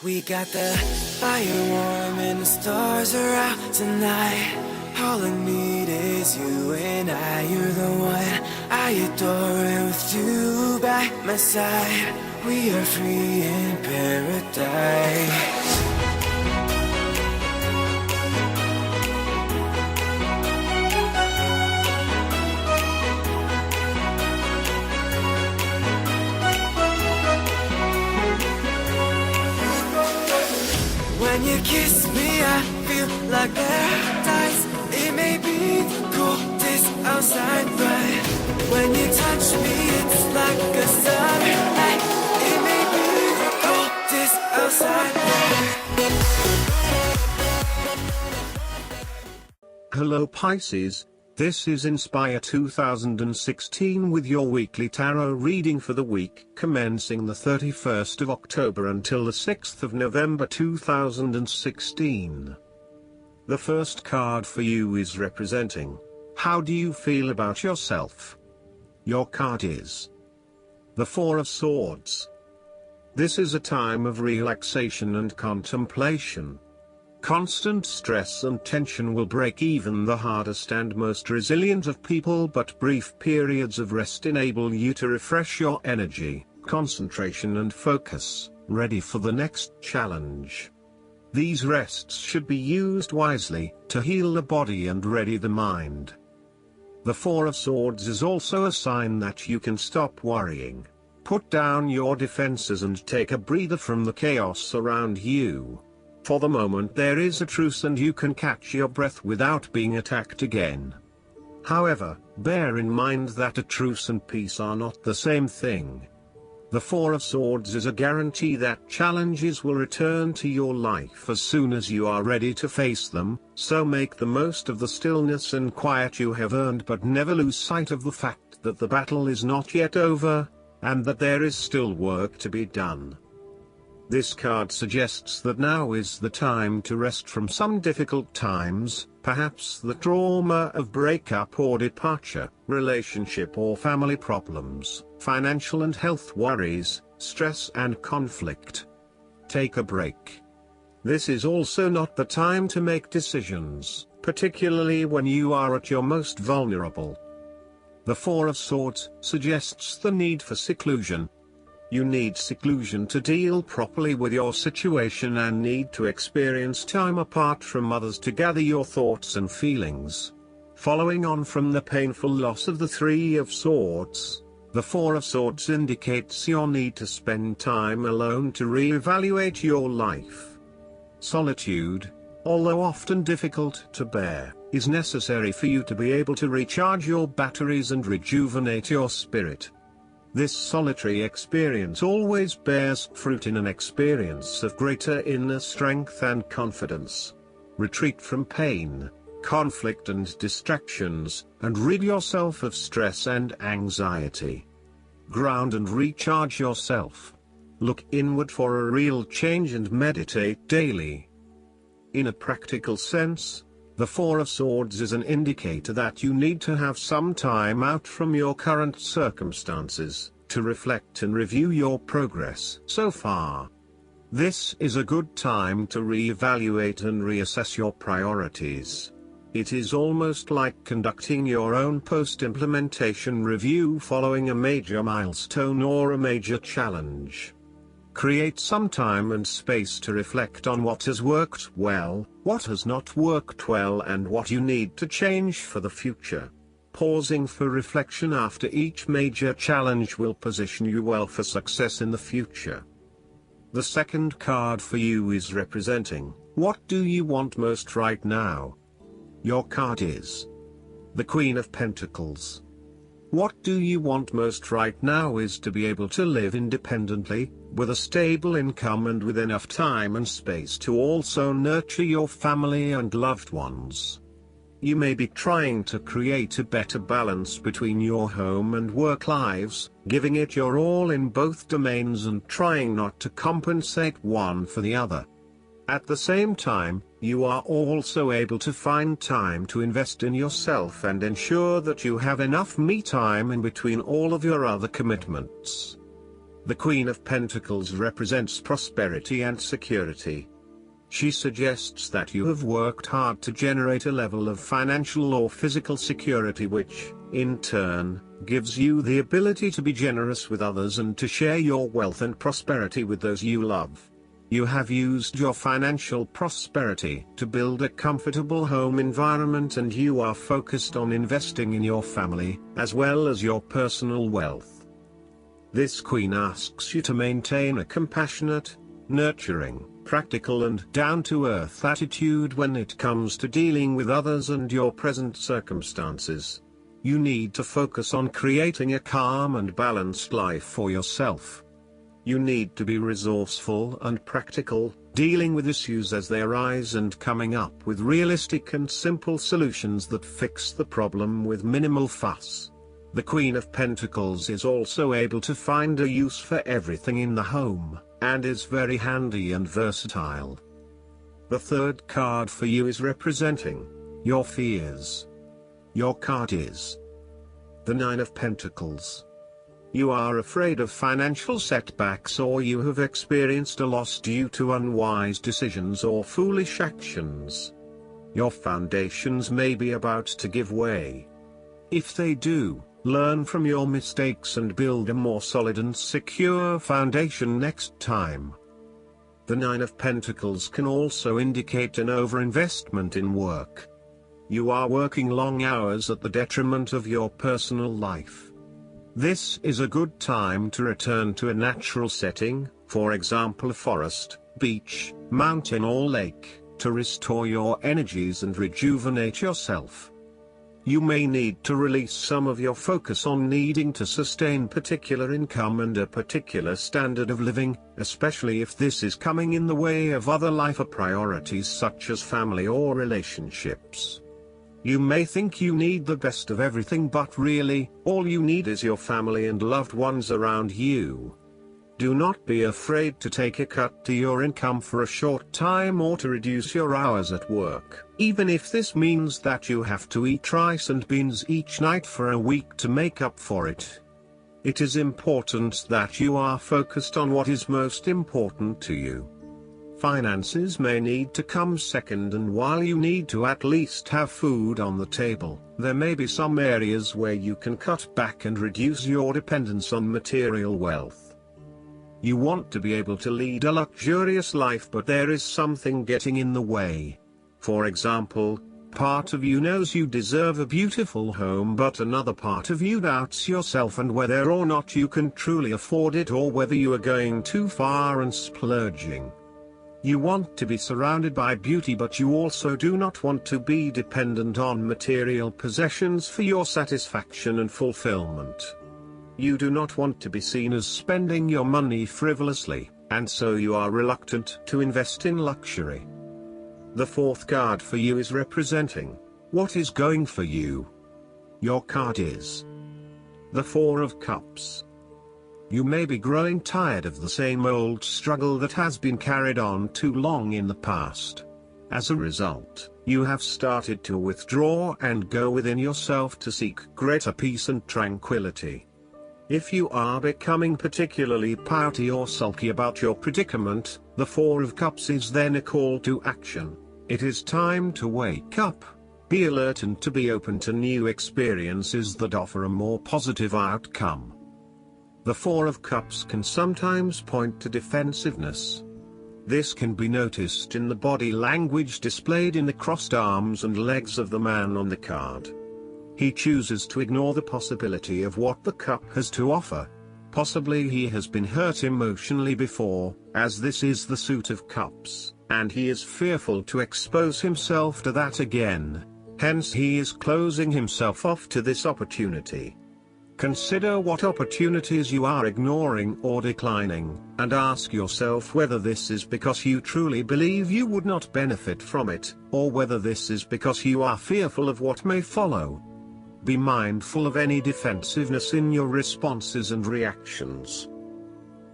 We got the fire warm and the stars are out tonight. All I need is you and I. You're the one I adore, and with you by my side, we are free in paradise. When you kiss me, I feel like paradise. It may be the coldest outside, but when you touch me, it's like a summer night. It may be the coldest outside. Hello Pisces, this is Inspire 2016 with your weekly tarot reading for the week commencing the 31st of October until the 6th of November 2016. The first card for you is representing, how do you feel about yourself? Your card is the Four of Swords. This is a time of relaxation and contemplation. Constant stress and tension will break even the hardest and most resilient of people, but brief periods of rest enable you to refresh your energy, concentration and focus, ready for the next challenge. These rests should be used wisely, to heal the body and ready the mind. The Four of Swords is also a sign that you can stop worrying, put down your defenses and take a breather from the chaos around you. For the moment there is a truce and you can catch your breath without being attacked again. However, bear in mind that a truce and peace are not the same thing. The Four of Swords is a guarantee that challenges will return to your life as soon as you are ready to face them, so make the most of the stillness and quiet you have earned, but never lose sight of the fact that the battle is not yet over, and that there is still work to be done. This card suggests that now is the time to rest from some difficult times, perhaps the trauma of breakup or departure, relationship or family problems, financial and health worries, stress and conflict. Take a break. This is also not the time to make decisions, particularly when you are at your most vulnerable. The Four of Swords suggests the need for seclusion. You need seclusion to deal properly with your situation and need to experience time apart from others to gather your thoughts and feelings. Following on from the painful loss of the Three of Swords, the Four of Swords indicates your need to spend time alone to re-evaluate your life. Solitude, although often difficult to bear, is necessary for you to be able to recharge your batteries and rejuvenate your spirit. This solitary experience always bears fruit in an experience of greater inner strength and confidence. Retreat from pain, conflict and distractions, and rid yourself of stress and anxiety. Ground and recharge yourself. Look inward for a real change and meditate daily. In a practical sense, the Four of Swords is an indicator that you need to have some time out from your current circumstances, to reflect and review your progress so far. This is a good time to re-evaluate and reassess your priorities. It is almost like conducting your own post-implementation review following a major milestone or a major challenge. Create some time and space to reflect on what has worked well, what has not worked well, and what you need to change for the future. Pausing for reflection after each major challenge will position you well for success in the future. The second card for you is representing, what do you want most right now? Your card is the Queen of Pentacles. What do you want most right now is to be able to live independently, with a stable income and with enough time and space to also nurture your family and loved ones. You may be trying to create a better balance between your home and work lives, giving it your all in both domains and trying not to compensate one for the other. At the same time, you are also able to find time to invest in yourself and ensure that you have enough me time in between all of your other commitments. The Queen of Pentacles represents prosperity and security. She suggests that you have worked hard to generate a level of financial or physical security which, in turn, gives you the ability to be generous with others and to share your wealth and prosperity with those you love. You have used your financial prosperity to build a comfortable home environment, and you are focused on investing in your family, as well as your personal wealth. This queen asks you to maintain a compassionate, nurturing, practical and down-to-earth attitude when it comes to dealing with others and your present circumstances. You need to focus on creating a calm and balanced life for yourself. You need to be resourceful and practical, dealing with issues as they arise and coming up with realistic and simple solutions that fix the problem with minimal fuss. The Queen of Pentacles is also able to find a use for everything in the home, and is very handy and versatile. The third card for you is representing your fears. Your card is the Nine of Pentacles. You are afraid of financial setbacks, or you have experienced a loss due to unwise decisions or foolish actions. Your foundations may be about to give way. If they do, learn from your mistakes and build a more solid and secure foundation next time. The Nine of Pentacles can also indicate an overinvestment in work. You are working long hours at the detriment of your personal life. This is a good time to return to a natural setting, for example a forest, beach, mountain or lake, to restore your energies and rejuvenate yourself. You may need to release some of your focus on needing to sustain particular income and a particular standard of living, especially if this is coming in the way of other life priorities such as family or relationships. You may think you need the best of everything, but really, all you need is your family and loved ones around you. Do not be afraid to take a cut to your income for a short time or to reduce your hours at work, even if this means that you have to eat rice and beans each night for a week to make up for it. It is important that you are focused on what is most important to you. Finances may need to come second, and while you need to at least have food on the table, there may be some areas where you can cut back and reduce your dependence on material wealth. You want to be able to lead a luxurious life, but there is something getting in the way. For example, part of you knows you deserve a beautiful home, but another part of you doubts yourself and whether or not you can truly afford it, or whether you are going too far and splurging. You want to be surrounded by beauty, but you also do not want to be dependent on material possessions for your satisfaction and fulfillment. You do not want to be seen as spending your money frivolously, and so you are reluctant to invest in luxury. The fourth card for you is representing what is going for you. Your card is the Four of Cups. You may be growing tired of the same old struggle that has been carried on too long in the past. As a result, you have started to withdraw and go within yourself to seek greater peace and tranquility. If you are becoming particularly pouty or sulky about your predicament, the Four of Cups is then a call to action. It is time to wake up, be alert, and to be open to new experiences that offer a more positive outcome. The Four of Cups can sometimes point to defensiveness. This can be noticed in the body language displayed in the crossed arms and legs of the man on the card. He chooses to ignore the possibility of what the cup has to offer. Possibly he has been hurt emotionally before, as this is the Suit of Cups, and he is fearful to expose himself to that again. Hence he is closing himself off to this opportunity. Consider what opportunities you are ignoring or declining, and ask yourself whether this is because you truly believe you would not benefit from it, or whether this is because you are fearful of what may follow. Be mindful of any defensiveness in your responses and reactions.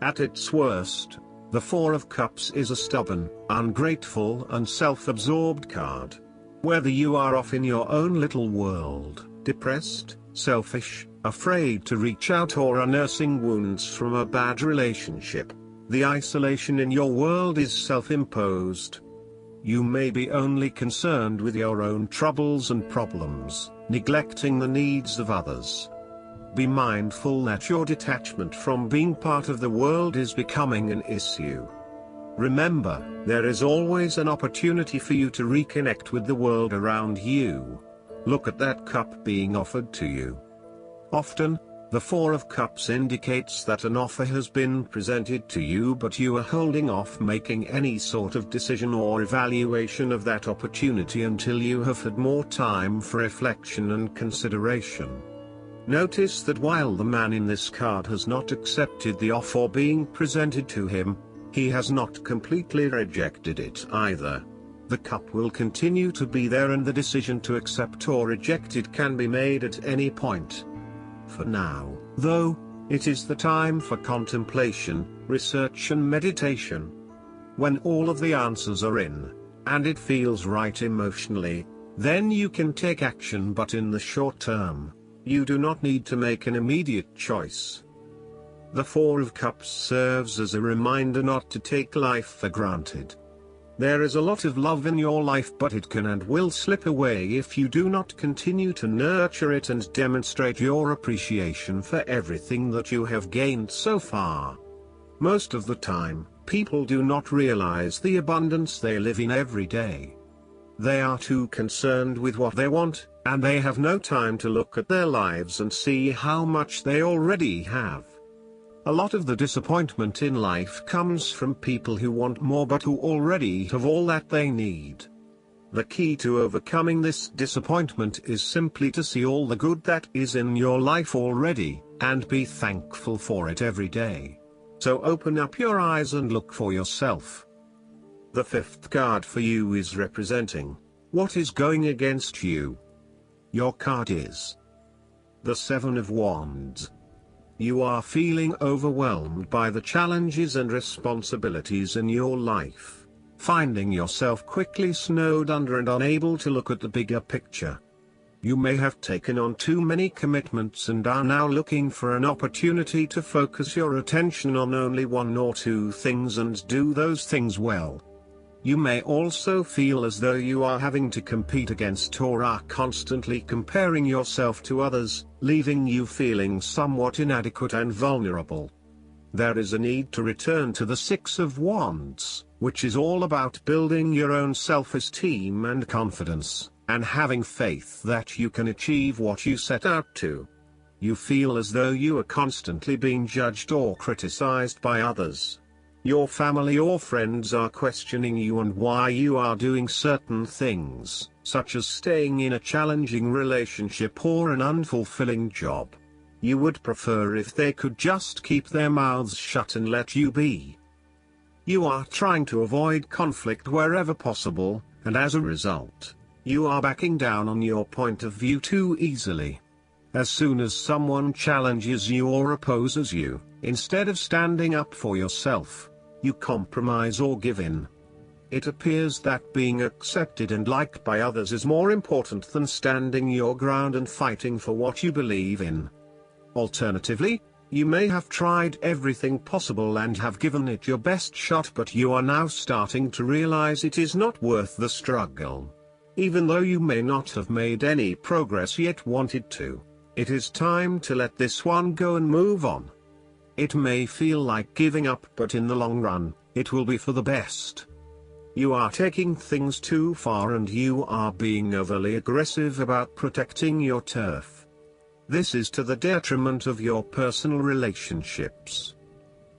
At its worst, the Four of Cups is a stubborn, ungrateful and self-absorbed card. Whether you are off in your own little world, depressed, selfish, afraid to reach out, or are nursing wounds from a bad relationship. The isolation in your world is self-imposed. You may be only concerned with your own troubles and problems, neglecting the needs of others. Be mindful that your detachment from being part of the world is becoming an issue. Remember, there is always an opportunity for you to reconnect with the world around you. Look at that cup being offered to you. Often, the Four of Cups indicates that an offer has been presented to you, but you are holding off making any sort of decision or evaluation of that opportunity until you have had more time for reflection and consideration. Notice that while the man in this card has not accepted the offer being presented to him, he has not completely rejected it either. The cup will continue to be there, and the decision to accept or reject it can be made at any point. For now, though, it is the time for contemplation, research and meditation. When all of the answers are in, and it feels right emotionally, then you can take action, but in the short term, you do not need to make an immediate choice. The Four of Cups serves as a reminder not to take life for granted. There is a lot of love in your life, but it can and will slip away if you do not continue to nurture it and demonstrate your appreciation for everything that you have gained so far. Most of the time, people do not realize the abundance they live in every day. They are too concerned with what they want, and they have no time to look at their lives and see how much they already have. A lot of the disappointment in life comes from people who want more but who already have all that they need. The key to overcoming this disappointment is simply to see all the good that is in your life already, and be thankful for it every day. So open up your eyes and look for yourself. The fifth card for you is representing what is going against you. Your card is the Seven of Wands. You are feeling overwhelmed by the challenges and responsibilities in your life, finding yourself quickly snowed under and unable to look at the bigger picture. You may have taken on too many commitments and are now looking for an opportunity to focus your attention on only one or two things and do those things well. You may also feel as though you are having to compete against or are constantly comparing yourself to others, leaving you feeling somewhat inadequate and vulnerable. There is a need to return to the Six of Wands, which is all about building your own self-esteem and confidence, and having faith that you can achieve what you set out to. You feel as though you are constantly being judged or criticized by others. Your family or friends are questioning you and why you are doing certain things, such as staying in a challenging relationship or an unfulfilling job. You would prefer if they could just keep their mouths shut and let you be. You are trying to avoid conflict wherever possible, and as a result, you are backing down on your point of view too easily. As soon as someone challenges you or opposes you, instead of standing up for yourself, you compromise or give in. It appears that being accepted and liked by others is more important than standing your ground and fighting for what you believe in. Alternatively, you may have tried everything possible and have given it your best shot, but you are now starting to realize it is not worth the struggle. Even though you may not have made any progress yet wanted to, it is time to let this one go and move on. It may feel like giving up, but in the long run, it will be for the best. You are taking things too far and you are being overly aggressive about protecting your turf. This is to the detriment of your personal relationships.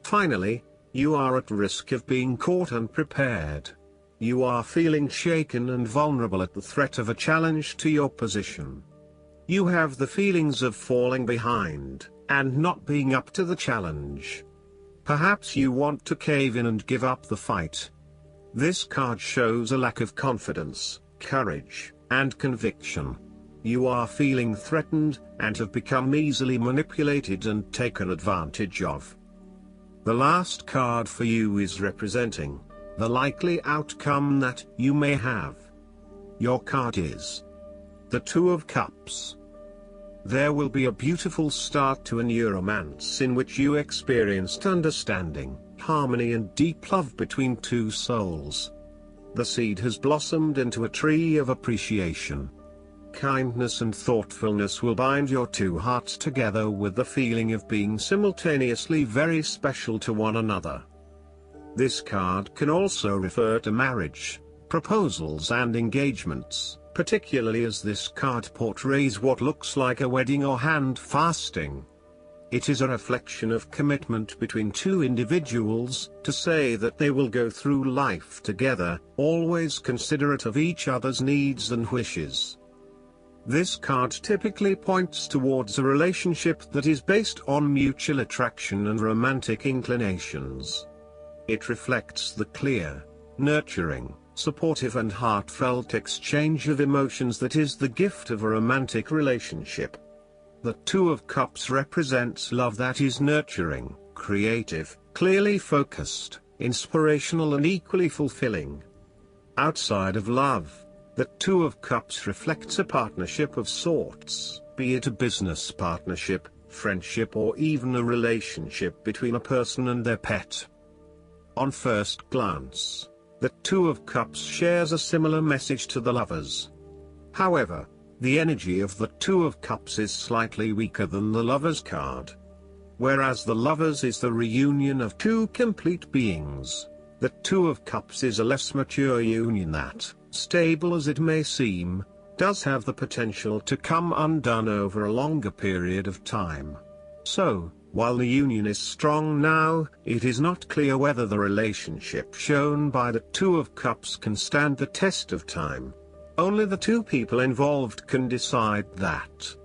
Finally, you are at risk of being caught unprepared. You are feeling shaken and vulnerable at the threat of a challenge to your position. You have the feelings of falling behind and not being up to the challenge. Perhaps you want to cave in and give up the fight. This card shows a lack of confidence, courage, and conviction. You are feeling threatened, and have become easily manipulated and taken advantage of. The last card for you is representing the likely outcome that you may have. Your card is the Two of Cups. There will be a beautiful start to a new romance in which you experienced understanding, harmony and deep love between two souls. The seed has blossomed into a tree of appreciation. Kindness and thoughtfulness will bind your two hearts together with the feeling of being simultaneously very special to one another. This card can also refer to marriage, proposals and engagements, particularly as this card portrays what looks like a wedding or hand fasting. It is a reflection of commitment between two individuals, to say that they will go through life together, always considerate of each other's needs and wishes. This card typically points towards a relationship that is based on mutual attraction and romantic inclinations. It reflects the clear, nurturing, supportive and heartfelt exchange of emotions that is the gift of a romantic relationship. The Two of Cups represents love that is nurturing, creative, clearly focused, inspirational and equally fulfilling. Outside of love, the Two of Cups reflects a partnership of sorts, be it a business partnership, friendship or even a relationship between a person and their pet. On first glance, the Two of Cups shares a similar message to the Lovers. However, the energy of the Two of Cups is slightly weaker than the Lovers card. Whereas the Lovers is the reunion of two complete beings, the Two of Cups is a less mature union that, stable as it may seem, does have the potential to come undone over a longer period of time. So, while the union is strong now, it is not clear whether the relationship shown by the Two of Cups can stand the test of time. Only the two people involved can decide that.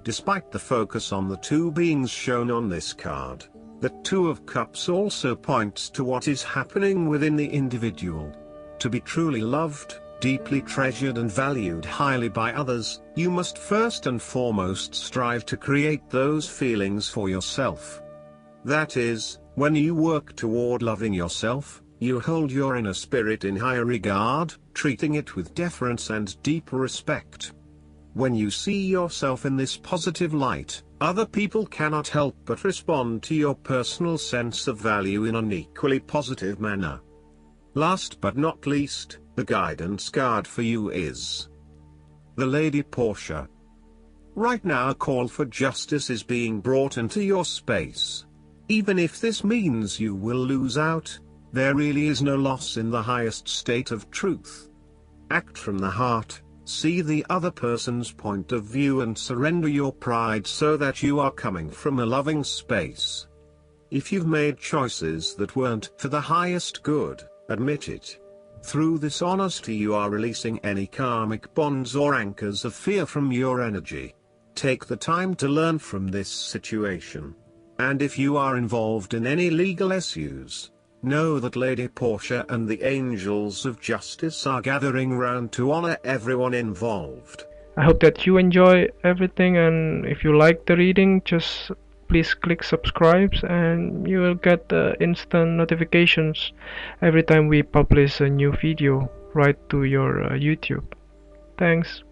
Despite the focus on the two beings shown on this card, the Two of Cups also points to what is happening within the individual. To be truly loved, deeply treasured and valued highly by others, you must first and foremost strive to create those feelings for yourself. That is, when you work toward loving yourself, you hold your inner spirit in higher regard, treating it with deference and deep respect. When you see yourself in this positive light, other people cannot help but respond to your personal sense of value in an equally positive manner. Last but not least, the guidance card for you is the Lady Portia. Right now a call for justice is being brought into your space. Even if this means you will lose out, there really is no loss in the highest state of truth. Act from the heart, see the other person's point of view and surrender your pride so that you are coming from a loving space. If you've made choices that weren't for the highest good, admit it. Through this honesty you are releasing any karmic bonds or anchors of fear from your energy. Take the time to learn from this situation. And if you are involved in any legal issues, know that Lady Portia and the angels of justice are gathering round to honor everyone involved. I hope that you enjoy everything, and if you like the reading, just please click subscribe and you will get instant notifications every time we publish a new video right to your YouTube. Thanks.